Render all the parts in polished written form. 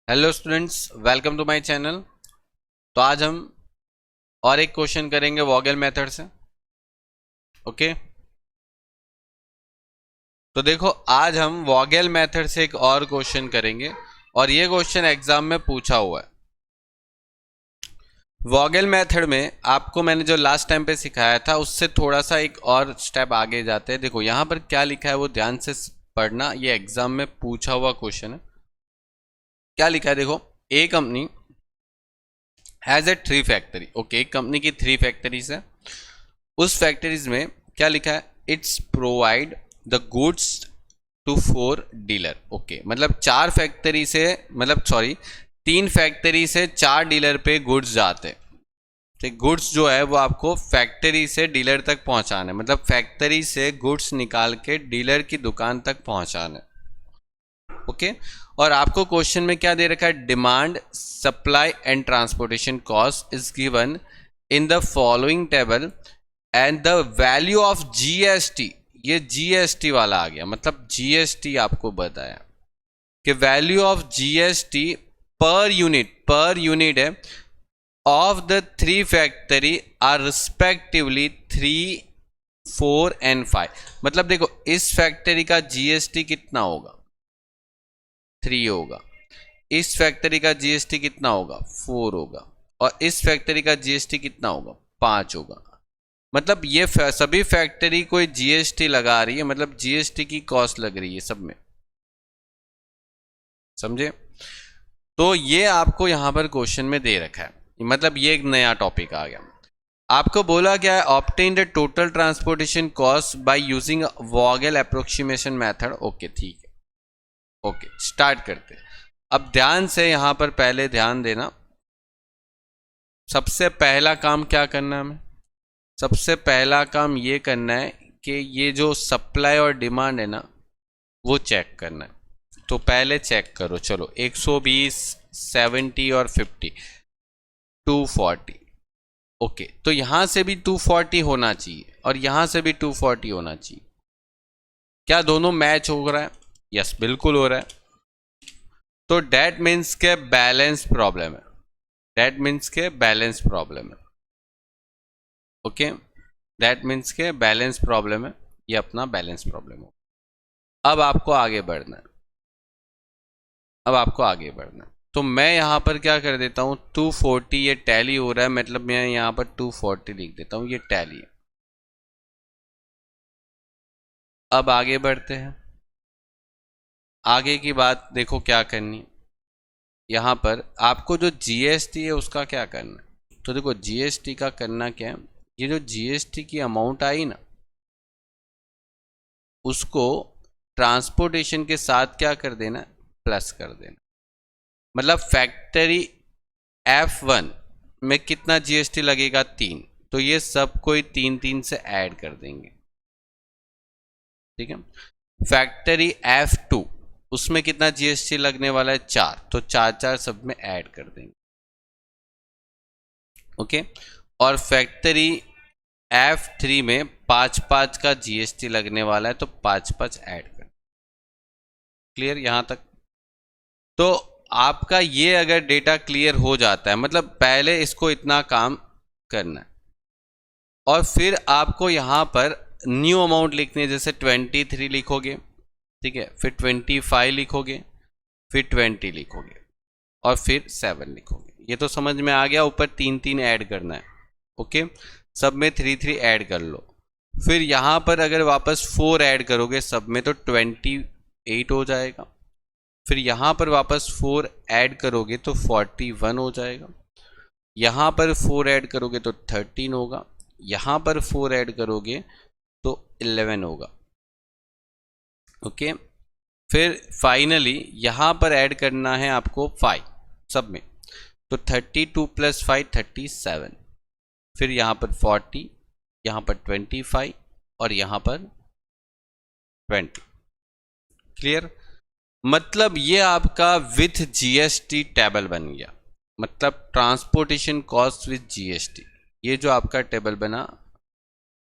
Hello students, welcome to my channel. तो आज हम और एक क्वेश्चन करेंगे वॉगेल मेथड से। ओके, तो देखो आज हम वॉगेल मेथड से एक और क्वेश्चन करेंगे और ये क्वेश्चन एग्जाम में पूछा हुआ है। वॉगेल मेथड में आपको मैंने जो लास्ट टाइम पे सिखाया था उससे थोड़ा सा एक और स्टेप आगे जाते हैं। देखो यहाँ पर क्या लिखा है वो ध्यान से पढ़ना, ये एग्जाम में पूछा हुआ क्वेश्चन है। क्या लिखा है देखो, a company has a 3 factory. Okay, एक कंपनी की 3 फैक्ट्रीज है। उस फैक्ट्रीज में क्या लिखा है, it's provide the goods to 4 dealer. Okay, मतलब 4 फैक्ट्री से, मतलब सॉरी 3 फैक्ट्री से 4 डीलर पे गुड्स जाते हैं। ठीक, गुड्स जो है वो आपको फैक्ट्री से डीलर तक पहुंचाना है, मतलब फैक्ट्री से गुड्स निकाल के डीलर की दुकान तक पहुंचाना है। ओके, और आपको क्वेश्चन में क्या दे रखा है, demand supply and transportation cost is given in the following table and the value of GST. ये जीएसटी वाला आ गया, मतलब जीएसटी आपको बताया कि value of GST per unit है of the 3 factory are respectively 3, 4 and 5। मतलब देखो इस फैक्ट्री का जीएसटी कितना होगा, 3 होगा। इस फैक्ट्री का जीएसटी कितना होगा, 4 होगा। और इस फैक्ट्री का जीएसटी कितना होगा, 5 होगा। मतलब ये सभी फैक्ट्री कोई जीएसटी लगा रही है, मतलब जीएसटी की कॉस्ट लग रही है सब में। समझे? तो ये आपको यहां पर क्वेश्चन में दे रखा है, मतलब ये एक नया टॉपिक आ गया। आपको बोला क्या है, obtain the total transportation cost by using Vogel approximation method. Okay ठीक है, ओके स्टार्ट करते हैं। अब ध्यान से यहां पर पहले ध्यान देना, सबसे पहला काम क्या करना है हमें, सबसे पहला काम ये करना है कि ये जो सप्लाई और डिमांड है ना वो चेक करना है। तो पहले चेक करो, चलो 120, 70 और 50, 240। ओके, तो यहां से भी 240 होना चाहिए और यहां से भी 240 होना चाहिए। क्या दोनों मैच हो रहा है? यस, बिल्कुल हो रहा है। तो डेट मीन्स के बैलेंस प्रॉब्लम है, डेट मीन्स के बैलेंस प्रॉब्लम है। ओके, दैट मीन्स के बैलेंस प्रॉब्लम है, ये अपना बैलेंस प्रॉब्लम हो। अब आपको आगे बढ़ना है, अब आपको आगे बढ़ना है। तो मैं यहां पर क्या कर देता हूं, 240 ये टैली हो रहा है, मतलब मैं यहां पर 240 लिख देता हूं, ये टैली है। अब आगे बढ़ते हैं, आगे की बात देखो क्या करनी है। यहां पर आपको जो जीएसटी है उसका क्या करना है। तो देखो जीएसटी का करना क्या है, ये जो जीएसटी की अमाउंट आई ना उसको ट्रांसपोर्टेशन के साथ क्या कर देना, प्लस कर देना। मतलब फैक्ट्री F1 में कितना जीएसटी लगेगा, 3। तो ये सब कोई 3 से ऐड कर देंगे। ठीक है, फैक्ट्री F2 उसमें कितना जीएसटी लगने वाला है, 4। तो 4 सब में ऐड कर देंगे। ओके, और फैक्ट्री F3 में 5 का जीएसटी लगने वाला है, तो 5 ऐड कर। क्लियर यहां तक? तो आपका ये अगर डेटा क्लियर हो जाता है, मतलब पहले इसको इतना काम करना है और फिर आपको यहां पर न्यू अमाउंट लिखनी है। जैसे 23 लिखोगे, ठीक है, फिर 25 लिखोगे, फिर 20 लिखोगे और फिर 7 लिखोगे। ये तो समझ में आ गया, ऊपर 3 ऐड करना है। ओके, सब में 3 ऐड कर लो। फिर यहां पर अगर वापस 4 ऐड करोगे सब में, तो 28 हो जाएगा। फिर यहां पर वापस 4 ऐड करोगे तो 41 हो जाएगा। यहां पर 4 ऐड करोगे तो 13 होगा। यहां पर 4 ऐड करोगे तो 11 होगा। ओके, फिर फाइनली यहां पर ऐड करना है आपको 5 सब में, तो 32 + 5 37। फिर यहां पर 40, यहां पर 25 और यहां पर 20। क्लियर? मतलब ये आपका विथ जीएसटी टेबल बन गया, मतलब ट्रांसपोर्टेशन कॉस्ट विथ जीएसटी। ये जो आपका टेबल बना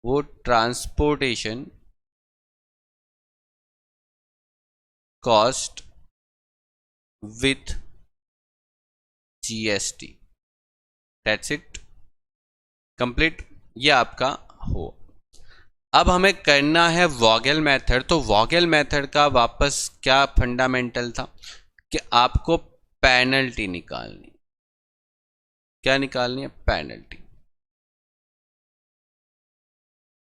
वो transportation cost with GST। That's it, complete, ये आपका हो। अब हमें करना है वॉगेल मेथड। तो वॉगेल मेथड का वापस क्या फंडामेंटल था कि आपको पेनल्टी निकालनी। क्या निकालनी है? पेनल्टी।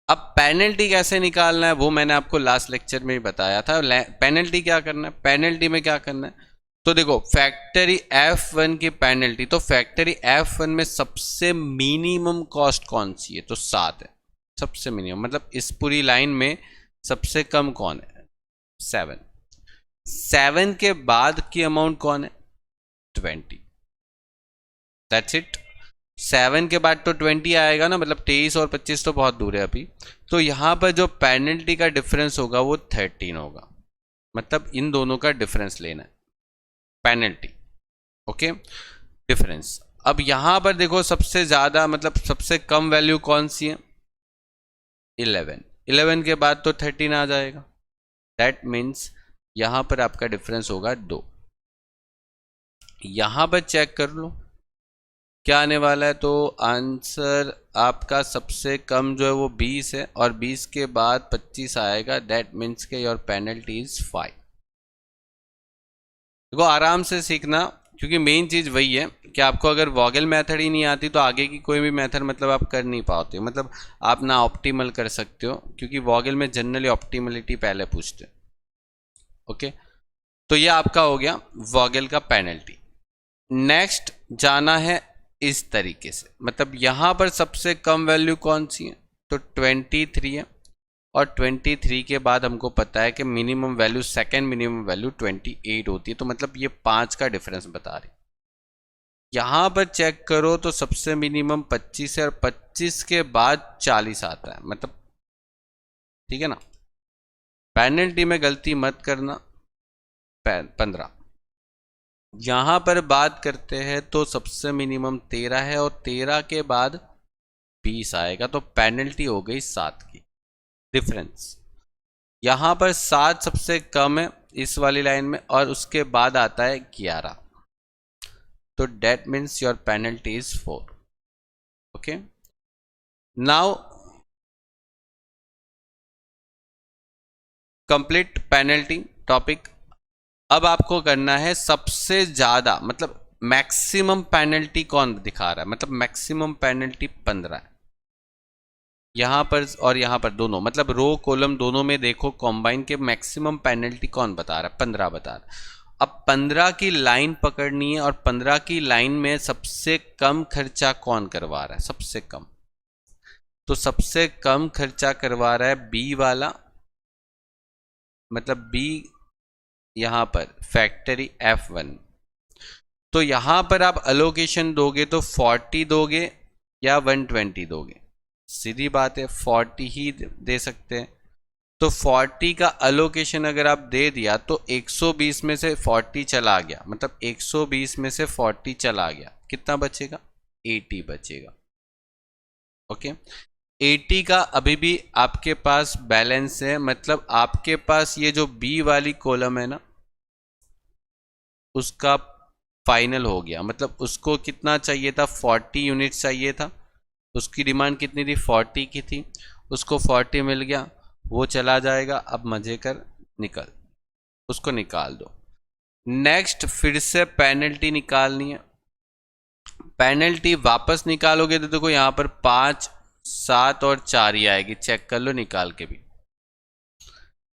अब पेनल्टी कैसे निकालना है वो मैंने आपको लास्ट लेक्चर में ही बताया था। पेनल्टी क्या करना है, पेनल्टी में क्या करना है, तो देखो फैक्टरी F1 की पेनल्टी, तो फैक्टरी F1 में सबसे मिनिमम कॉस्ट कौन सी है? तो 7 है सबसे मिनिमम, मतलब इस पूरी लाइन में सबसे कम कौन है? 7। 7 के बाद की अमाउंट कौन है? 20। That's it. 7 के बाद तो 20 आएगा ना, मतलब 23 और 25 तो बहुत दूर है अभी। तो यहां पर जो पेनल्टी का डिफरेंस होगा वो 13 होगा, मतलब इन दोनों का डिफरेंस लेना है, पेनल्टी। Okay, difference. अब यहां पर देखो सबसे ज्यादा मतलब सबसे कम वैल्यू कौन सी है? 11। 11 के बाद तो 13 आ जाएगा। दैट मीन्स यहां पर आपका डिफरेंस होगा 2। यहां पर चेक कर लो क्या आने वाला है। तो आंसर आपका सबसे कम जो है वो 20 है, और 20 के बाद 25 आएगा। दैट मीन्स के योर पेनल्टी इज 5। देखो आराम से सीखना, क्योंकि मेन चीज़ वही है कि आपको अगर वॉगेल मेथड ही नहीं आती तो आगे की कोई भी मेथड मतलब आप कर नहीं पाते, मतलब आप ना ऑप्टिमल कर सकते हो, क्योंकि वॉगेल में जनरली ऑप्टिमलिटी पहले पूछते हैं। ओके, तो ये आपका हो गया वॉगेल का पेनल्टी। नेक्स्ट जाना है इस तरीके से, मतलब यहां पर सबसे कम वैल्यू कौन सी है? तो 23 है, और 23 के बाद हमको पता है कि minimum value, second minimum value 28 होती है, तो मतलब ये 5 का डिफरेंस बता रही। यहां पर चेक करो तो सबसे मिनिमम 25 है, और 25 के बाद 40 आता है, मतलब ठीक है ना। पेनल्टी में गलती मत करना। 15। यहां पर बात करते हैं तो सबसे मिनिमम 13 है, और 13 के बाद 20 आएगा, तो पेनल्टी हो गई 7 की डिफरेंस। यहां पर 7 सबसे कम है इस वाली लाइन में, और उसके बाद आता है 11, तो that means your penalty is 4। Okay, now complete penalty topic. अब आपको करना है सबसे ज्यादा, मतलब मैक्सिमम पेनल्टी कौन दिखा रहा है, मतलब मैक्सिमम पेनल्टी 15 है यहां पर, और यहां पर दोनों, मतलब रो कॉलम दोनों में देखो कॉम्बाइन के मैक्सिमम पेनल्टी कौन बता रहा है? 15 बता रहा है। अब 15 की लाइन पकड़नी है, और 15 की लाइन में सबसे कम खर्चा कौन करवा रहा है? सबसे कम, तो सबसे कम खर्चा करवा रहा है बी वाला, मतलब बी यहां पर फैक्टरी F1। तो यहां पर आप अलोकेशन दोगे तो 40 दोगे या 120 दोगे? सीधी बात है, 40 ही दे सकते हैं। तो 40 का अलोकेशन अगर आप दे दिया तो 120 में से 40 चला गया, मतलब 120 में से 40 चला गया, कितना बचेगा? 80 बचेगा। ओके, 80 का अभी भी आपके पास बैलेंस है, मतलब आपके पास ये जो बी वाली कॉलम है ना, उसका फाइनल हो गया, मतलब उसको कितना चाहिए था? 40 यूनिट चाहिए था। उसकी डिमांड कितनी थी? 40 की थी, उसको 40 मिल गया, वो चला जाएगा। अब मजे कर, निकल, उसको निकाल दो। नेक्स्ट फिर से पेनल्टी निकालनी है। पेनल्टी वापस निकालोगे तो देखो यहां पर 5, 7 और 4 ही आएगी, चेक कर लो निकाल के भी,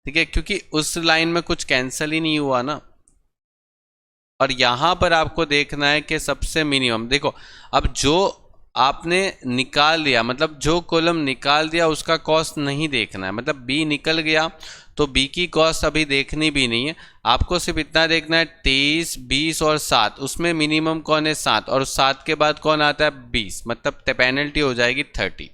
ठीक है, क्योंकि उस लाइन में कुछ कैंसिल ही नहीं हुआ ना। और यहां पर आपको देखना है कि सबसे मिनिमम देखो, अब जो आपने निकाल दिया, मतलब जो कॉलम निकाल दिया उसका कॉस्ट नहीं देखना है, मतलब बी निकल गया तो बी की कॉस्ट अभी देखनी भी नहीं है, आपको सिर्फ इतना देखना है 23, 20 और 7, उसमें मिनिमम कौन है? 7, और 7 के बाद कौन आता है? 20, मतलब पेनल्टी हो जाएगी 30।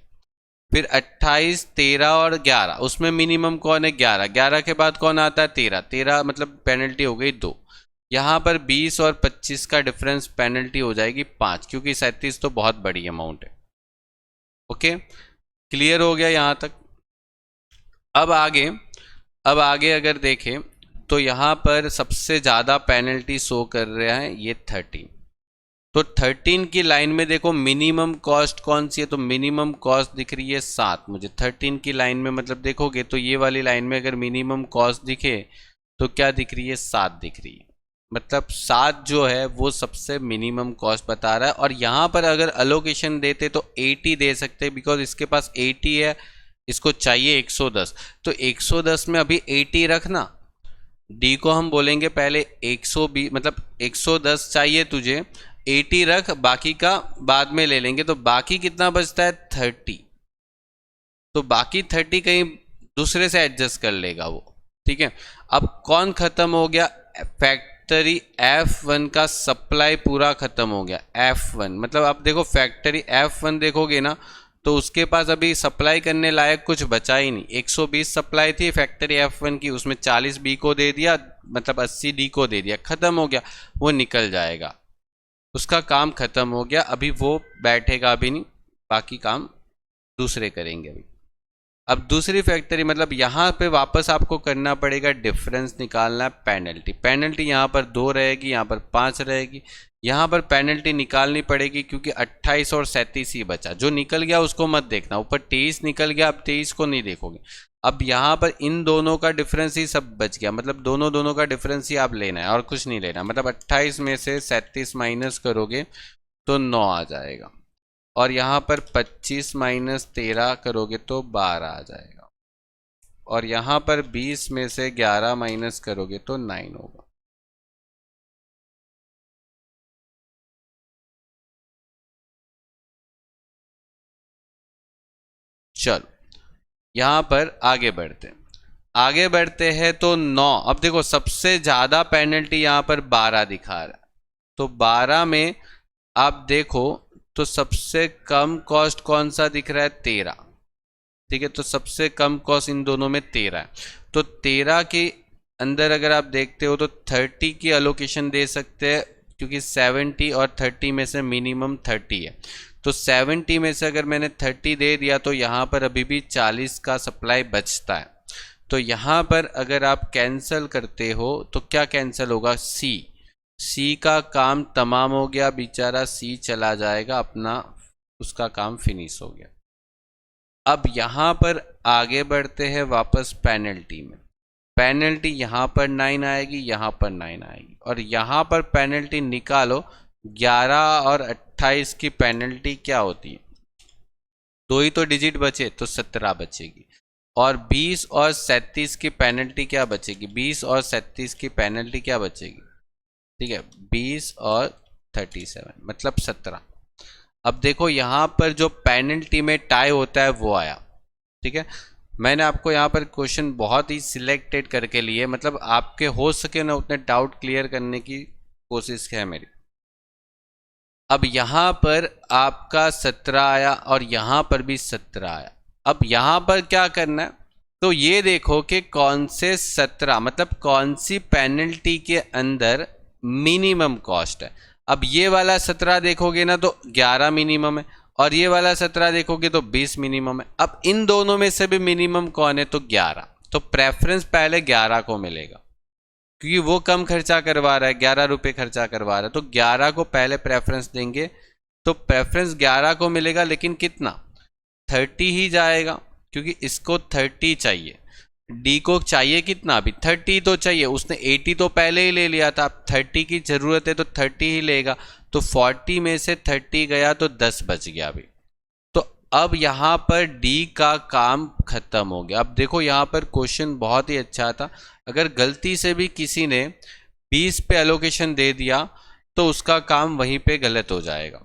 फिर 28, 13 और 11, उसमें मिनिमम कौन है? 11, 11 के बाद कौन आता है? 13, 13 मतलब पेनल्टी हो गई 2। यहाँ पर 20 और 25 का डिफरेंस पेनल्टी हो जाएगी 5, क्योंकि 37 तो बहुत बड़ी अमाउंट है। ओके, क्लियर हो गया यहाँ तक। अब आगे, अब आगे अगर देखें तो यहाँ पर सबसे ज़्यादा पेनल्टी शो कर रहा है ये 30। तो 13 की लाइन में देखो मिनिमम कॉस्ट कौन सी है, तो मिनिमम कॉस्ट दिख रही है 7 मुझे 13 की लाइन में। मतलब देखोगे तो ये वाली लाइन में अगर मिनिमम कॉस्ट दिखे तो क्या दिख रही है, 7 दिख रही है। मतलब 7 जो है वो सबसे मिनिमम कॉस्ट बता रहा है। और यहाँ पर अगर अलोकेशन देते तो 80 दे सकते, बिकॉज इसके पास 80 है, इसको चाहिए 110, तो 110 में अभी 80 रखना। डी को हम बोलेंगे पहले 120, मतलब 110 चाहिए तुझे, 80 रख, बाकी का बाद में ले लेंगे। तो बाकी कितना बचता है, 30। तो बाकी 30 कहीं दूसरे से एडजस्ट कर लेगा वो, ठीक है। अब कौन खत्म हो गया, फैक्ट्री F1 का सप्लाई पूरा खत्म हो गया। F1 मतलब आप देखो फैक्ट्री F1 देखोगे ना, तो उसके पास अभी सप्लाई करने लायक कुछ बचा ही नहीं। 120 सप्लाई थी फैक्ट्री F1 की, उसमें 40 बी को दे दिया, मतलब 80 डी को दे दिया, खत्म हो गया। वो निकल जाएगा, उसका काम खत्म हो गया। अभी वो बैठेगा अभी नहीं, बाकी काम दूसरे करेंगे अभी। अब दूसरी फैक्ट्री, मतलब यहाँ पे वापस आपको करना पड़ेगा, डिफरेंस निकालना है, पेनल्टी। पेनल्टी यहाँ पर 2 रहेगी, यहाँ पर 5 रहेगी। यहाँ पर पेनल्टी निकालनी पड़ेगी क्योंकि 28 और 37 ही बचा। जो निकल गया उसको मत देखना, ऊपर 23 निकल गया, अब 23 को नहीं देखोगे। अब यहाँ पर इन दोनों का डिफरेंस ही सब बच गया, मतलब दोनों का डिफरेंस ही आप लेना है और कुछ नहीं लेना। मतलब 28 में से 37 माइनस करोगे तो 9 आ जाएगा, और यहाँ पर 25 माइनस 13 करोगे तो 12 आ जाएगा, और यहाँ पर 20 में से 11 माइनस करोगे तो 9 होगा। चलो यहाँ पर आगे बढ़ते हैं तो 9। अब देखो सबसे ज़्यादा पेनल्टी यहाँ पर 12 दिखा रहा है, तो 12 में आप देखो तो सबसे कम कॉस्ट कौन सा दिख रहा है, 13, ठीक है। तो सबसे कम कॉस्ट इन दोनों में 13 है। तो 13 के अंदर अगर आप देखते हो तो 30 की अलोकेशन दे सकते हैं, क्योंकि 70 और 30 में से मिनिमम 30 है। तो 70 में से अगर मैंने 30 दे दिया तो यहाँ पर अभी भी 40 का सप्लाई बचता है। तो यहाँ पर अगर आप कैंसिल करते हो तो क्या कैंसिल होगा, सी का काम तमाम हो गया, बेचारा सी चला जाएगा अपना, उसका काम फिनिश हो गया। अब यहाँ पर आगे बढ़ते हैं वापस पेनल्टी में। पेनल्टी यहाँ पर 9 आएगी, यहाँ पर 9 आएगी, और यहाँ पर पेनल्टी निकालो। 11 और 28 की पेनल्टी क्या होती है, 2 ही तो डिजिट बचे, तो 17 बचेगी। और 20 और 37 की पेनल्टी क्या बचेगी, 20 और 37 की पेनल्टी क्या बचेगी, ठीक है, 20 और 37 मतलब 17। अब देखो यहाँ पर जो पेनल्टी में टाई होता है वो आया, ठीक है। मैंने आपको यहाँ पर क्वेश्चन बहुत ही सिलेक्टेड करके लिए, मतलब आपके हो सके ना उतने डाउट क्लियर करने की कोशिश है मेरी। अब यहाँ पर आपका 17 आया और यहाँ पर भी 17 आया। अब यहाँ पर क्या करना है, तो ये देखो कि कौन से 17, मतलब कौन सी पेनल्टी के अंदर मिनिमम कॉस्ट है। अब ये वाला 17 देखोगे ना तो 11 मिनिमम है, और ये वाला 17 देखोगे तो 20 मिनिमम है। अब इन दोनों में से भी मिनिमम कौन है, तो 11। तो प्रेफरेंस पहले 11 को मिलेगा, क्योंकि वो कम खर्चा करवा रहा है, 11 रुपये खर्चा करवा रहा है, तो 11 को पहले प्रेफरेंस देंगे। तो प्रेफरेंस 11 को मिलेगा, लेकिन कितना, 30 ही जाएगा, क्योंकि इसको 30 चाहिए। डी को चाहिए कितना, अभी 30 तो चाहिए, उसने 80 तो पहले ही ले लिया था, अब 30 की जरूरत है तो 30 ही लेगा। तो 40 में से 30 गया तो 10 बच गया अभी। तो अब यहाँ पर डी का काम खत्म हो गया। अब देखो यहाँ पर क्वेश्चन बहुत ही अच्छा था, अगर गलती से भी किसी ने 20 पे एलोकेशन दे दिया तो उसका काम वहीं पे गलत हो जाएगा,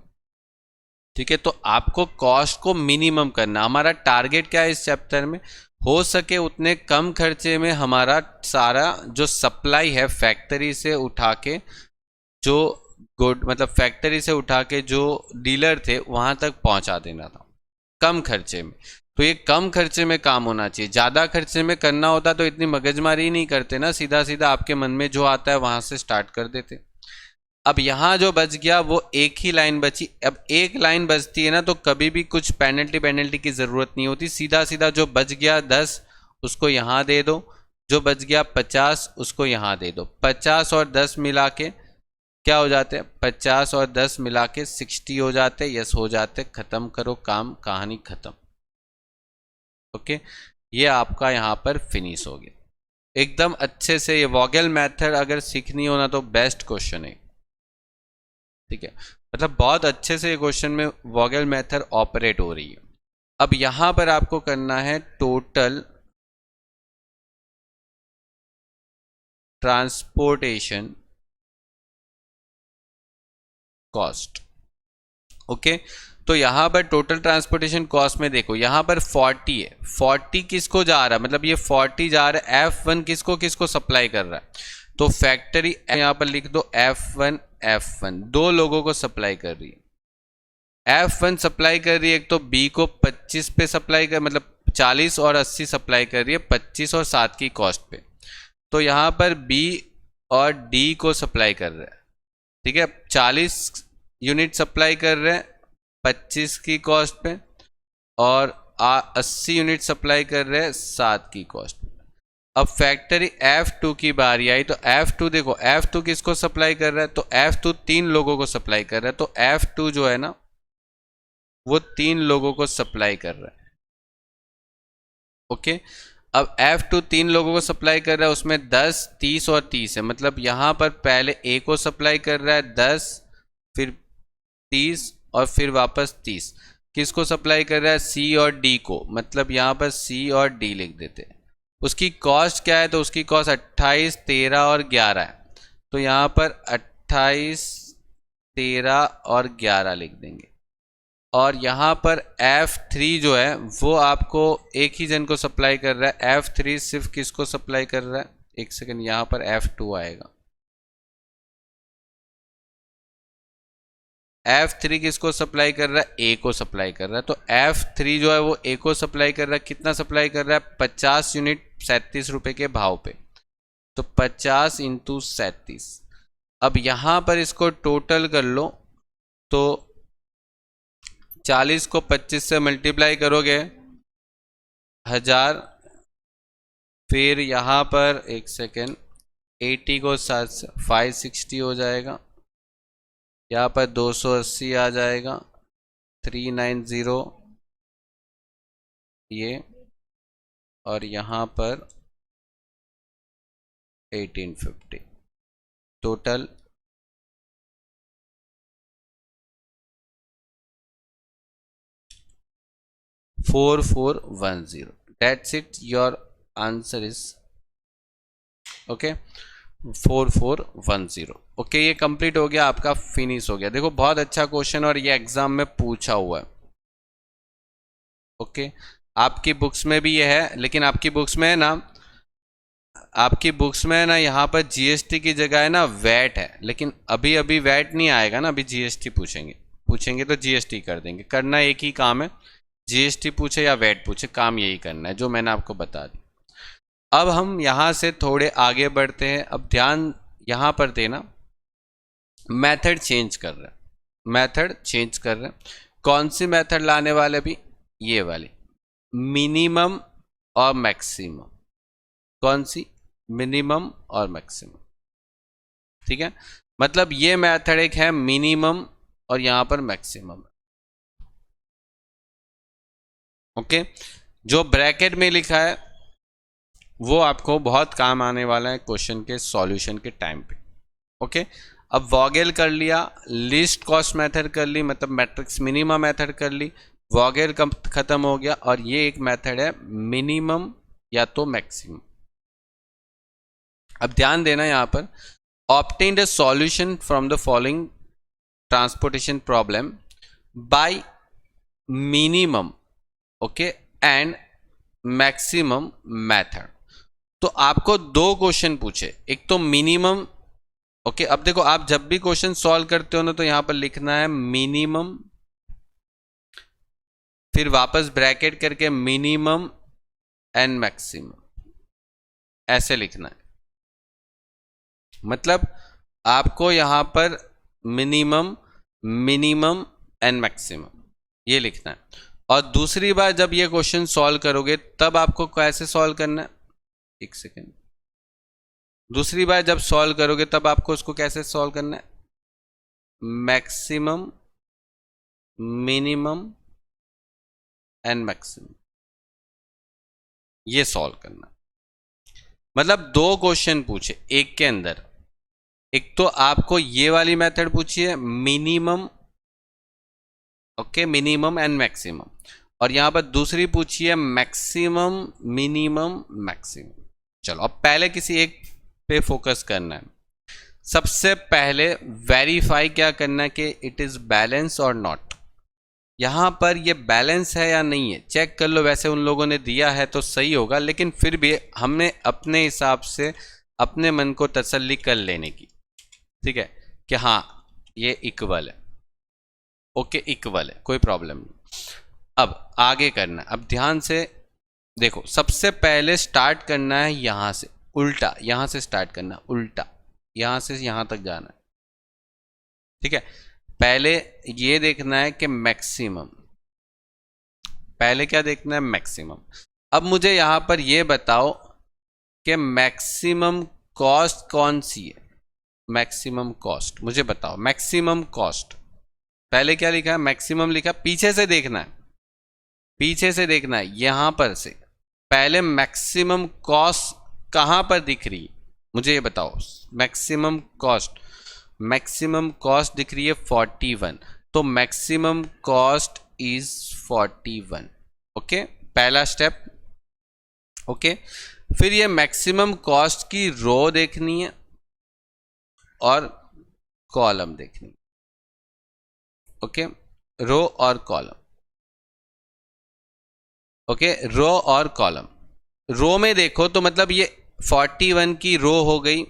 ठीक है। तो आपको कॉस्ट को मिनिमम करना, हमारा टारगेट क्या है इस चैप्टर में, हो सके उतने कम खर्चे में हमारा सारा जो सप्लाई है फैक्ट्री से उठा के, जो गुड मतलब फैक्ट्री से उठा के जो डीलर थे वहां तक पहुंचा देना था कम खर्चे में। तो ये कम खर्चे में काम होना चाहिए, ज़्यादा खर्चे में करना होता तो इतनी मगजमारी नहीं करते ना, सीधा सीधा आपके मन में जो आता है वहां से स्टार्ट कर देते। अब यहाँ जो बच गया वो एक ही लाइन बची। अब एक लाइन बचती है ना तो कभी भी कुछ पेनल्टी की ज़रूरत नहीं होती, सीधा सीधा जो बच गया 10 उसको यहाँ दे दो, जो बच गया 50 उसको यहाँ दे दो, 50 और 10 मिला के क्या हो जाते हैं, 50 और 10 मिला के 60 हो जाते, यस हो जाते, खत्म करो काम, कहानी खत्म। ओके, ये आपका यहाँ पर फिनिश हो गया एकदम अच्छे से। ये वॉगेल मेथड अगर सीखनी हो ना तो बेस्ट क्वेश्चन है, ठीक है, मतलब बहुत अच्छे से ये क्वेश्चन में वॉगेल मेथड ऑपरेट हो रही है। अब यहां पर आपको करना है टोटल ट्रांसपोर्टेशन कॉस्ट। ओके, तो यहां पर टोटल ट्रांसपोर्टेशन कॉस्ट में देखो यहां पर 40 है, 40 किसको जा रहा है, मतलब ये 40 जा रहा है F1 किसको किसको सप्लाई कर रहा है, तो फैक्ट्री यहां पर लिख दो F1 दो लोगों को सप्लाई कर रही है। F1 सप्लाई कर रही है, एक तो B को 25 पे सप्लाई कर, मतलब 40 और 80 सप्लाई कर रही है 25 और 7 की कॉस्ट पे। तो यहां पर B और D को सप्लाई कर रहा है, ठीक है, 40 यूनिट सप्लाई कर रहे हैं 25 की कॉस्ट पे, और 80 यूनिट सप्लाई कर रहे हैं 7 की कॉस्ट पे। अब फैक्ट्री F2 की बारी आई, तो F2 देखो F2 किसको सप्लाई कर रहा है, तो F2 3 लोगों को सप्लाई कर रहा है, तो F2 जो है ना वो 3 लोगों को सप्लाई कर रहा है। ओके, अब F2 3 लोगों को सप्लाई कर रहा है, उसमें 10, 30 और 30 है, मतलब यहां पर पहले A को सप्लाई कर रहा है 10, फिर 30 और फिर वापस 30। किसको सप्लाई कर रहा है, C और D को, मतलब यहां पर C और D लिख देते हैं। उसकी कॉस्ट क्या है, तो उसकी कॉस्ट 28, 13 और 11 है, तो यहां पर 28, 13 और 11 लिख देंगे। और यहाँ पर F3 जो है वो आपको एक ही जन को सप्लाई कर रहा है, F3 सिर्फ किसको सप्लाई कर रहा है, एक सेकंड, यहाँ पर F2 आएगा, F3 किसको सप्लाई कर रहा है, A को सप्लाई कर रहा है, तो F3 जो है वो A को सप्लाई कर रहा है, कितना सप्लाई कर रहा है, 50 यूनिट 37 रुपए के भाव पे, तो 50 इंटू 37। अब यहाँ पर इसको टोटल कर लो, तो 40 को 25 से मल्टीप्लाई करोगे 1000, फिर यहाँ पर एक सेकेंड 80 को 560 हो जाएगा, यहाँ पर 280 आ जाएगा, 390 ये, और यहाँ पर 1850, total 4410। That's it, your answer is okay 4410। Okay, ये कंप्लीट हो गया, आपका फिनिश हो गया। देखो बहुत अच्छा क्वेश्चन और ये एग्जाम में पूछा हुआ है। ओके, आपकी बुक्स में भी ये है, लेकिन आपकी बुक्स में है ना, आपकी बुक्स में है ना यहाँ पर जीएसटी की जगह है ना वैट है, लेकिन अभी अभी वैट नहीं आएगा ना, अभी जीएसटी पूछेंगे तो जीएसटी कर देंगे। करना एक ही काम है, जीएसटी पूछे या वैट पूछे, काम यही करना है जो मैंने आपको बता दिया। अब हम यहाँ से थोड़े आगे बढ़ते हैं। अब ध्यान यहाँ पर देना, मेथड चेंज कर रहे हैं, मेथड चेंज कर रहे हैं। कौन सी मेथड लाने वाले भी, ये वाली, मिनिमम और मैक्सिमम। कौन सी, मिनिमम और मैक्सिमम, ठीक है, मतलब ये मेथड एक है मिनिमम और यहां पर मैक्सिमम। ओके, जो ब्रैकेट में लिखा है वो आपको बहुत काम आने वाला है क्वेश्चन के सॉल्यूशन के टाइम पे। ओके, अब वॉगेल कर लिया, लिस्ट कॉस्ट मेथड कर ली, मतलब मैट्रिक्स मिनिमम मेथड कर ली, वॉगेल खत्म हो गया, और ये एक मेथड है मिनिमम या तो मैक्सिमम। अब ध्यान देना यहां पर, obtained a solution from the following transportation problem by minimum, okay, and maximum method। तो आपको दो क्वेश्चन पूछे, एक तो मिनिमम, ओके, अब देखो आप जब भी क्वेश्चन सॉल्व करते हो ना तो यहां पर लिखना है मिनिमम, फिर वापस ब्रैकेट करके मिनिमम एंड मैक्सिमम, ऐसे लिखना है। मतलब आपको यहां पर मिनिमम, मिनिमम एंड मैक्सिमम ये लिखना है। और दूसरी बार जब ये क्वेश्चन सॉल्व करोगे तब आपको कैसे सॉल्व करना है, एक सेकेंड, दूसरी बार जब सॉल्व करोगे तब आपको उसको कैसे सॉल्व करना है, मैक्सिमम, मिनिमम एंड मैक्सिमम, ये सॉल्व करना। मतलब दो क्वेश्चन पूछे एक के अंदर, एक तो आपको ये वाली मेथड पूछी है minimum, okay, minimum and maximum, और यहां पर दूसरी पूछी है मैक्सिमम, मिनिमम, मैक्सिमम। चलो अब पहले किसी एक पे फोकस करना है। सबसे पहले वेरीफाई क्या करना है कि इट इज बैलेंस और नॉट। यहां पर ये बैलेंस है या नहीं है चेक कर लो। वैसे उन लोगों ने दिया है तो सही होगा, लेकिन फिर भी हमने अपने हिसाब से अपने मन को तसल्ली कर लेने की, ठीक है, कि हाँ ये इक्वल है, ओके इक्वल है, कोई प्रॉब्लम नहीं। अब आगे करना है। अब ध्यान से देखो, सबसे पहले स्टार्ट करना है यहां से उल्टा, यहां से स्टार्ट करना उल्टा, यहां से यहां तक जाना है, ठीक है। पहले ये देखना है कि मैक्सिमम, पहले क्या देखना है मैक्सिमम। अब मुझे यहां पर ये बताओ कि मैक्सिमम कॉस्ट कौन सी है। मैक्सिमम कॉस्ट मुझे बताओ, मैक्सिमम कॉस्ट पहले क्या लिखा है, मैक्सिमम लिखा, पीछे से देखना है, पीछे से देखना है, यहां पर से पहले मैक्सिमम कॉस्ट कहां पर दिख रही है मुझे ये बताओ। मैक्सिमम कॉस्ट, मैक्सिमम कॉस्ट दिख रही है 41, तो मैक्सिमम कॉस्ट इज 41, ओके, पहला स्टेप, ओके। फिर ये मैक्सिमम कॉस्ट की रो देखनी है और कॉलम देखनी है, ओके, रो और कॉलम, ओके, रो और कॉलम। रो में देखो तो मतलब ये 41 की रो हो गई,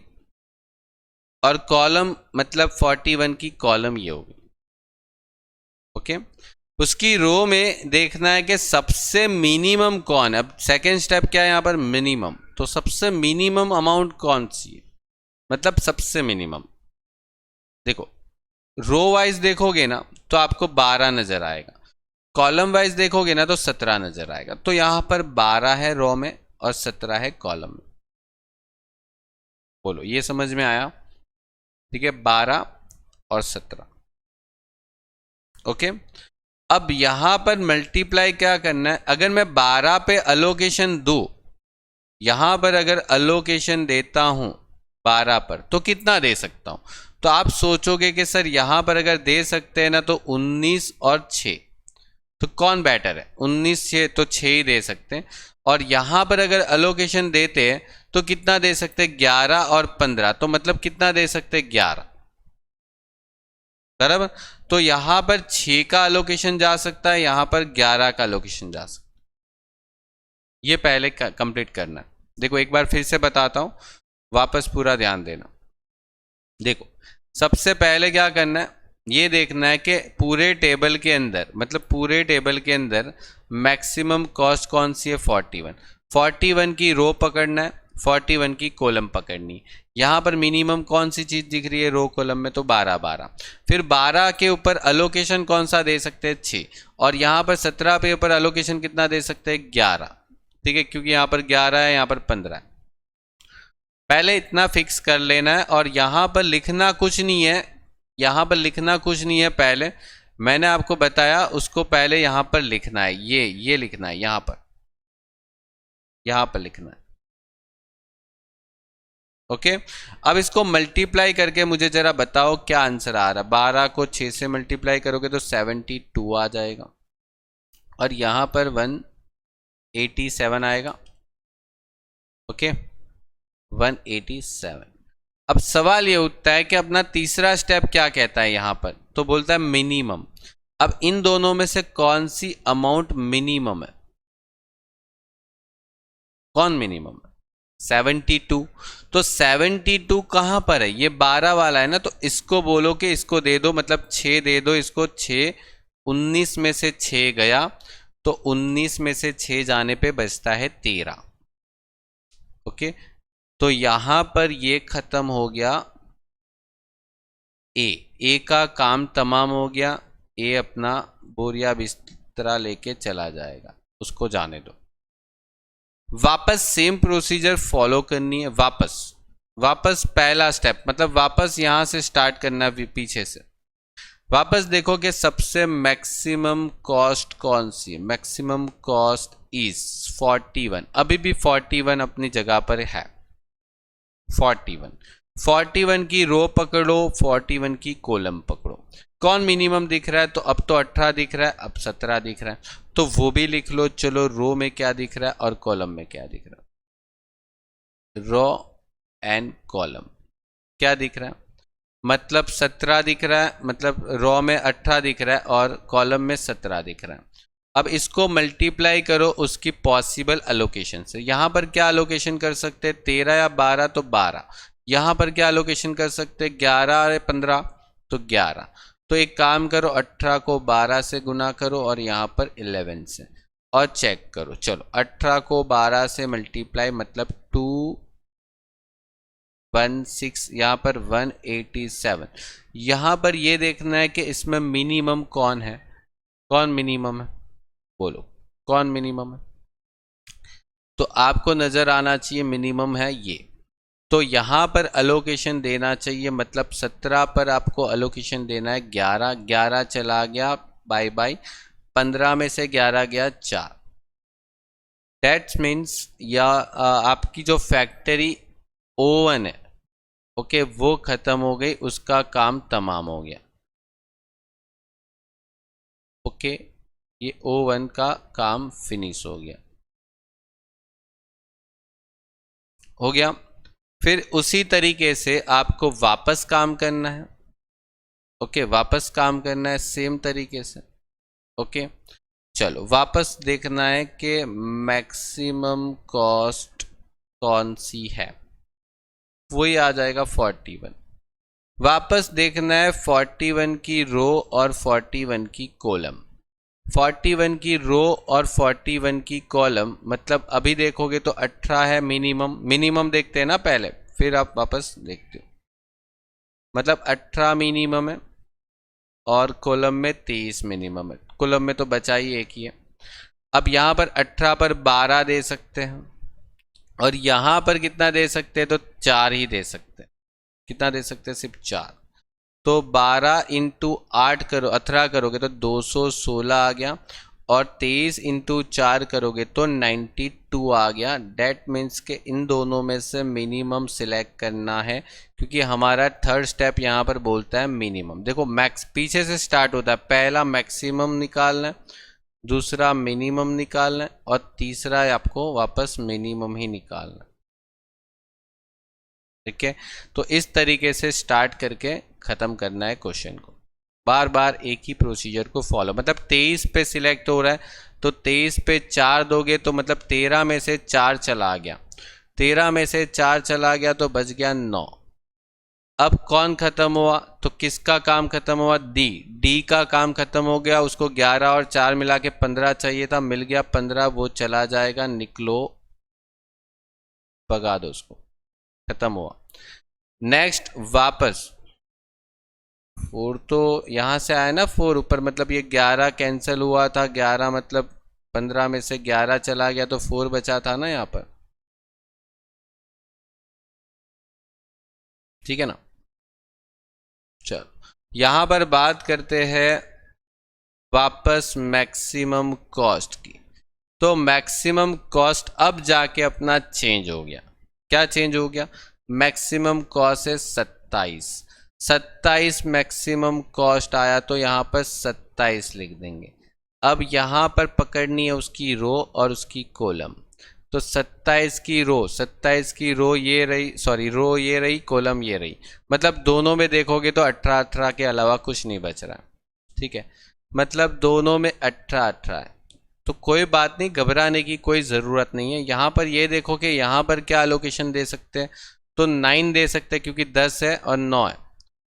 और कॉलम मतलब 41 की कॉलम ये हो गई, ओके। उसकी रो में देखना है कि सबसे मिनिमम कौन है। अब सेकेंड स्टेप क्या है यहां पर, मिनिमम, तो सबसे मिनिमम अमाउंट कौन सी है, मतलब सबसे मिनिमम। देखो रो वाइज देखोगे ना तो आपको 12 नजर आएगा, कॉलम वाइज देखोगे ना तो 17 नजर आएगा। तो यहां पर 12 है रो में और 17 है कॉलम में। बोलो ये समझ में आया, ठीक है, 12 और 17, ओके। अब यहां पर मल्टीप्लाई क्या करना है, अगर मैं 12 पे अलोकेशन दूं, यहां पर अगर अलोकेशन देता हूं 12 पर तो कितना दे सकता हूं। तो आप सोचोगे कि सर यहां पर अगर दे सकते हैं ना तो 19 और 6, तो कौन बेटर है, 19 6 तो 6 ही दे सकते हैं। और यहां पर अगर अलोकेशन देते हैं तो कितना दे सकते हैं, 11 और 15, तो मतलब कितना दे सकते हैं, 11, बराबर। तो यहां पर 6 का अलोकेशन जा सकता है, यहां पर 11 का अलोकेशन जा सकता है। ये पहले कंप्लीट करना है। देखो एक बार फिर से बताता हूं, वापस पूरा ध्यान देना। देखो सबसे पहले क्या करना है, ये देखना है कि पूरे टेबल के अंदर, मतलब पूरे टेबल के अंदर मैक्सिमम कॉस्ट कौन सी है, 41, 41 की रो पकड़ना है, 41 की कॉलम पकड़नी। यहां पर मिनिमम कौन सी चीज दिख रही है रो कॉलम में, तो 12 12। फिर 12 के ऊपर अलोकेशन कौन सा दे सकते हैं, 6, और यहां पर 17 पे ऊपर अलोकेशन कितना दे सकते हैं, 11, ठीक है, क्योंकि यहां पर 11 है, यहां पर 15 है। पहले इतना फिक्स कर लेना है, और यहां पर लिखना कुछ नहीं है, यहां पर लिखना कुछ नहीं है। पहले मैंने आपको बताया उसको पहले यहां पर लिखना है, ये लिखना है, यहां पर लिखना है, ओके। अब इसको मल्टीप्लाई करके मुझे जरा बताओ क्या आंसर आ रहा है। 12 को 6 से मल्टीप्लाई करोगे तो 72 आ जाएगा, और यहां पर 187 आएगा, ओके, 187। अब सवाल ये उठता है कि अपना तीसरा स्टेप क्या कहता है यहां पर, तो बोलता है मिनिमम। अब इन दोनों में से कौन सी अमाउंट मिनिमम है, कौन मिनिमम है, 72। तो 72 कहां पर है, ये 12 वाला है ना, तो इसको बोलो कि इसको दे दो, मतलब 6 दे दो इसको, 6, 19 में से 6 गया, तो 19 में से 6 जाने पे बचता है 13, ओके। तो यहां पर ये खत्म हो गया, ए का काम तमाम हो गया। ए अपना बोरिया बिस्तरा लेके चला जाएगा, उसको जाने दो। वापस सेम प्रोसीजर फॉलो करनी है, वापस पहला स्टेप, मतलब वापस यहां से स्टार्ट करना है पीछे से, वापस देखो कि सबसे मैक्सिमम कॉस्ट कौन सी है। Maximum cost is 41। अभी भी 41 अपनी जगह पर है। 41 की रो पकड़ो, 41 की कॉलम पकड़ो। कौन मिनिमम दिख रहा है? तो अब तो 18 दिख रहा है, अब 17 दिख रहा है, तो वो भी लिख लो। चलो रो में क्या दिख रहा है और कॉलम में क्या दिख रहा है? रो एंड कॉलम क्या दिख रहा है? मतलब 17 दिख रहा है, मतलब रो में 18 दिख रहा है और कॉलम में 17 दिख रहा है। अब इसको मल्टीप्लाई करो उसकी पॉसिबल अलोकेशन से। यहां पर क्या अलोकेशन कर सकते हैं? 13 या 12 तो 12। यहां पर क्या अलोकेशन कर सकते हैं? 11 या 15 तो 11। तो एक काम करो, 18 को 12 से गुना करो और यहां पर 11 से, और चेक करो। चलो 18 को 12 से मल्टीप्लाई, मतलब 216, यहाँ पर 187। यहाँ पर ये देखना है कि इसमें मिनिमम कौन है। कौन मिनिमम है? बोलो कौन मिनिमम है? तो आपको नजर आना चाहिए मिनिमम है ये। तो यहाँ पर अलोकेशन देना चाहिए, मतलब 17 पर आपको अलोकेशन देना है 11। 11 चला गया बाय बाय, 15 में से 11 गया 4। दैट्स मीन्स या आपकी जो फैक्ट्री ओवन है, ओके, वो खत्म हो गई, उसका काम तमाम हो गया। ओके, ये O1 का काम फिनिश हो गया। हो गया। फिर उसी तरीके से आपको वापस काम करना है। ओके, वापस काम करना है सेम तरीके से। ओके, चलो वापस देखना है कि मैक्सिमम कॉस्ट कौन सी है। वही आ जाएगा 41। वापस देखना है 41 की रो और 41 की कॉलम। 41 की रो और 41 की कॉलम, मतलब अभी देखोगे तो 18 है मिनिमम। मिनिमम देखते हैं ना पहले, फिर आप वापस देखते हो। मतलब 18 मिनिमम है और कॉलम में 23 मिनिमम है। कॉलम में तो बचा ही एक ही है। अब यहाँ पर 18 पर 12 दे सकते हैं, और यहाँ पर कितना दे सकते हैं? तो 4 ही दे सकते हैं। कितना दे सकते हैं? सिर्फ 4। तो 12 इंटू 8 करो, 18 करोगे तो 216 आ गया, और 23 इंटू 4 करोगे तो 92 आ गया। डेट मीन्स के इन दोनों में से मिनिमम सिलेक्ट करना है, क्योंकि हमारा थर्ड स्टेप यहाँ पर बोलता है मिनिमम। देखो मैक्स पीछे से स्टार्ट होता है, पहला मैक्सिमम निकालना है, दूसरा मिनिमम निकालना है, और तीसरा आपको वापस मिनिमम ही निकालना है। ठीक है, तो इस तरीके से स्टार्ट करके खत्म करना है क्वेश्चन को। बार बार एक ही प्रोसीजर को फॉलो। मतलब 23 पे सिलेक्ट हो रहा है तो 23 पे 4 दोगे तो मतलब 13 में से 4 चला गया। 13 में से 4 चला गया तो बच गया 9। अब कौन खत्म हुआ? तो किसका काम खत्म हुआ? डी। डी का काम खत्म हो गया। उसको 11 और 4 मिला के 15 चाहिए था, मिल गया 15। वो चला जाएगा, निकलो, भगा दो उसको, खत्म हुआ। नेक्स्ट वापस 4 तो यहां से आया ना, 4 ऊपर, मतलब ये 11 कैंसिल हुआ था। 11 मतलब 15 में से 11 चला गया तो 4 बचा था ना यहाँ पर। ठीक है ना? चलो यहां पर बात करते हैं वापस मैक्सिमम कॉस्ट की। तो मैक्सिमम कॉस्ट अब जाके अपना चेंज हो गया। क्या चेंज हो गया? मैक्सिमम कॉस्ट है 27। 27 मैक्सिमम कॉस्ट आया, तो यहाँ पर 27 लिख देंगे। अब यहाँ पर पकड़नी है उसकी रो और उसकी कॉलम। तो 27 की रो, 27 की रो ये रही, सॉरी रो ये रही, कॉलम ये रही। मतलब दोनों में देखोगे तो 18 के अलावा कुछ नहीं बच रहा। ठीक है, मतलब दोनों में 18 है। तो कोई बात नहीं, घबराने की कोई ज़रूरत नहीं है। यहाँ पर ये देखो कि यहाँ पर क्या अलोकेशन दे सकते हैं? तो 9 दे सकते हैं, क्योंकि 10 है और 9 है।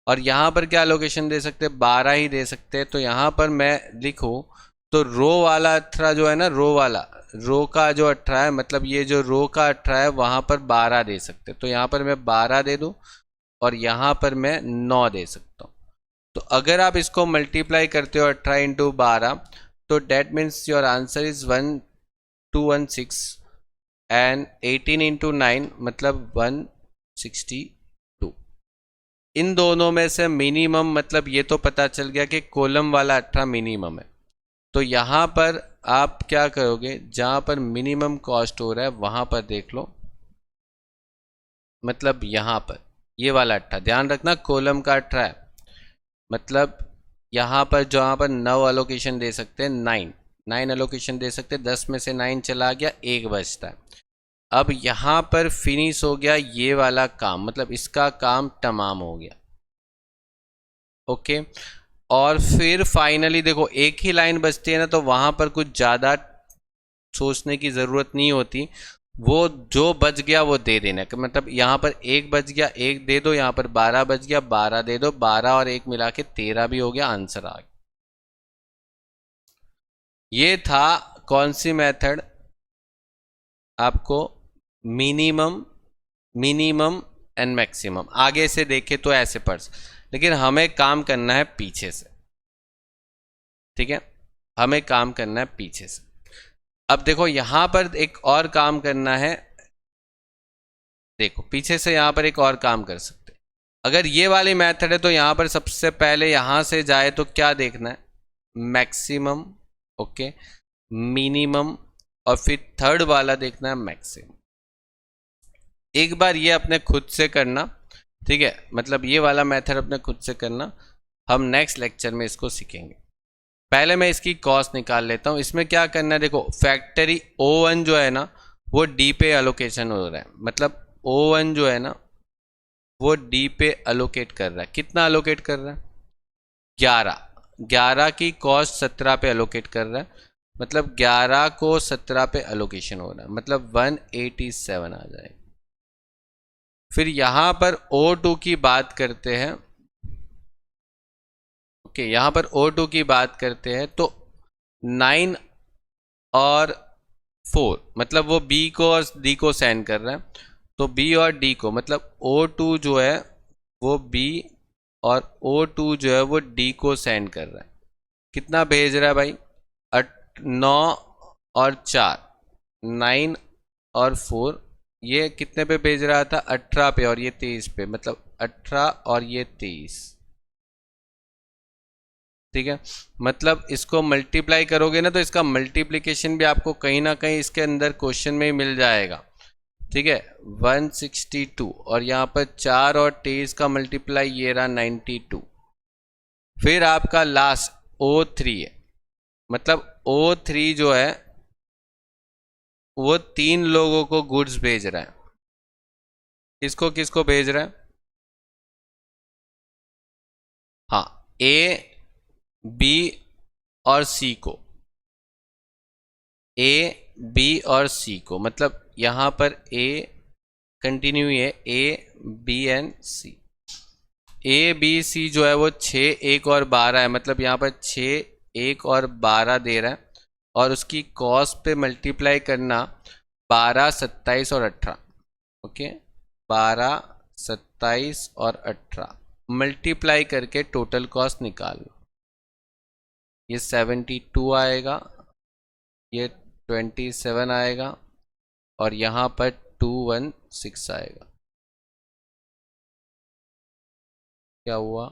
और यहाँ पर क्या अलोकेशन दे सकते हैं? 12 ही दे सकते हैं। तो यहाँ पर मैं लिखूँ तो रो वाला 18 जो है ना, रो वाला, रो का जो 18 है, मतलब ये जो रो का 18 है, वहाँ पर 12 दे सकते हैं। तो यहाँ पर मैं 12 दे दूँ और यहाँ पर मैं 9 दे सकता हूँ। तो अगर आप इसको मल्टीप्लाई करते हो 18 इंटू 12, तो that means your answer is 1216, and 18 into 9 मतलब 162। इन दोनों में से मिनिमम, मतलब ये तो पता चल गया कि कॉलम वाला 18 मिनिमम है। तो यहाँ पर आप क्या करोगे, जहाँ पर मिनिमम कॉस्ट हो रहा है वहाँ पर देख लो, मतलब यहाँ पर ये वाला 18, ध्यान रखना कॉलम का 18 है, मतलब यहाँ पर जहाँ पर 9 एलोकेशन दे सकते हैं, 9 एलोकेशन दे सकते हैं, 10 में से 9 चला गया, 1 बचता है। अब यहाँ पर फिनिश हो गया ये वाला काम, मतलब इसका काम तमाम हो गया। ओके, और फिर फाइनली देखो एक ही लाइन बचती है ना, तो वहां पर कुछ ज़्यादा सोचने की ज़रूरत नहीं होती, वो जो बच गया वो दे देना। मतलब यहाँ पर 1 बच गया, 1 दे दो, यहाँ पर 12 बच गया, 12 दे दो, 12 और 1 मिला के 13 भी हो गया, आंसर आ गया। ये था कौन सी मेथड, आपको मिनिमम, मिनिमम एंड मैक्सिमम। आगे से देखे तो ऐसे पढ़, लेकिन हमें काम करना है पीछे से, ठीक है, हमें काम करना है पीछे से। अब देखो यहां पर एक और काम करना है, देखो पीछे से यहां पर एक और काम कर सकते हैं। अगर ये वाली मेथड है तो यहां पर सबसे पहले यहां से जाए तो क्या देखना है, मैक्सिमम, ओके, मिनिमम, और फिर थर्ड वाला देखना है मैक्सिमम। एक बार ये अपने खुद से करना, ठीक है, मतलब ये वाला मेथड अपने खुद से करना, हम नेक्स्ट लेक्चर में इसको सीखेंगे। पहले मैं इसकी कॉस्ट निकाल लेता हूँ। इसमें क्या करना है, देखो फैक्टरी O1 जो है ना वो D पे एलोकेशन हो रहा है, मतलब O1 जो है ना वो D पे एलोकेट कर रहा है। कितना एलोकेट कर रहा है, 11 की कॉस्ट 17 पे एलोकेट कर रहा है, मतलब 11 को 17 पे एलोकेशन हो रहा है, मतलब 187 आ जाएगा। फिर यहां पर O2 की बात करते हैं, ओके, यहां पर O2 की बात करते हैं तो 9 और 4, मतलब वो B को और D को सेंड कर रहा है, तो B और D को, मतलब O2 जो है वो B और O2 जो है वो D को सेंड कर रहा है। कितना भेज रहा है भाई, 9 और 4, 9 और 4, ये कितने पे भेज रहा था, 18 पे, और ये 23 पे, मतलब 18 और ये 23, ठीक है। मतलब इसको मल्टीप्लाई करोगे ना तो इसका मल्टीप्लिकेशन भी आपको कहीं ना कहीं इसके अंदर क्वेश्चन में ही मिल जाएगा, ठीक है। 162 और यहाँ पर 4 और 23 का मल्टीप्लाई ये रहा 92। फिर आपका लास्ट O3 है, मतलब O3 जो है वो 3 लोगों को गुड्स भेज रहा है। किसको किसको भेज रहा है, हाँ, A, B और C को, A, B और C को, मतलब यहां पर A कंटिन्यू है, A, B and C। A, B, C जो है वो 6, 1 और 12 है, मतलब यहाँ पर 6, 1 और 12 दे रहा है, और उसकी कॉस्ट पे मल्टीप्लाई करना 12, 27 और 18, ओके, 12, 27 और 18 मल्टीप्लाई करके टोटल कॉस्ट निकाल लो। ये 72 आएगा, ये 27 आएगा, और यहाँ पर 216 आएगा। क्या हुआ,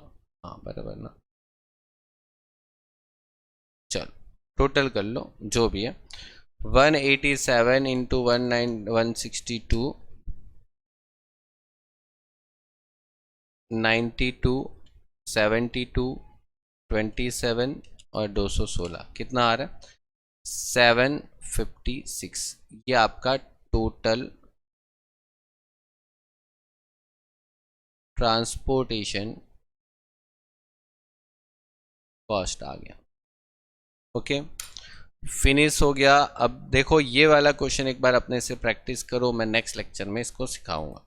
हाँ बराबर ना, चलो टोटल कर लो जो भी है, 187 इंटू 162, 92, 72, 27 और 216, कितना आ रहा है, 756। ये आपका टोटल ट्रांसपोर्टेशन कॉस्ट आ गया। ओके, फिनिश हो गया। अब देखो ये वाला क्वेश्चन एक बार अपने से प्रैक्टिस करो, मैं नेक्स्ट लेक्चर में इसको सिखाऊंगा।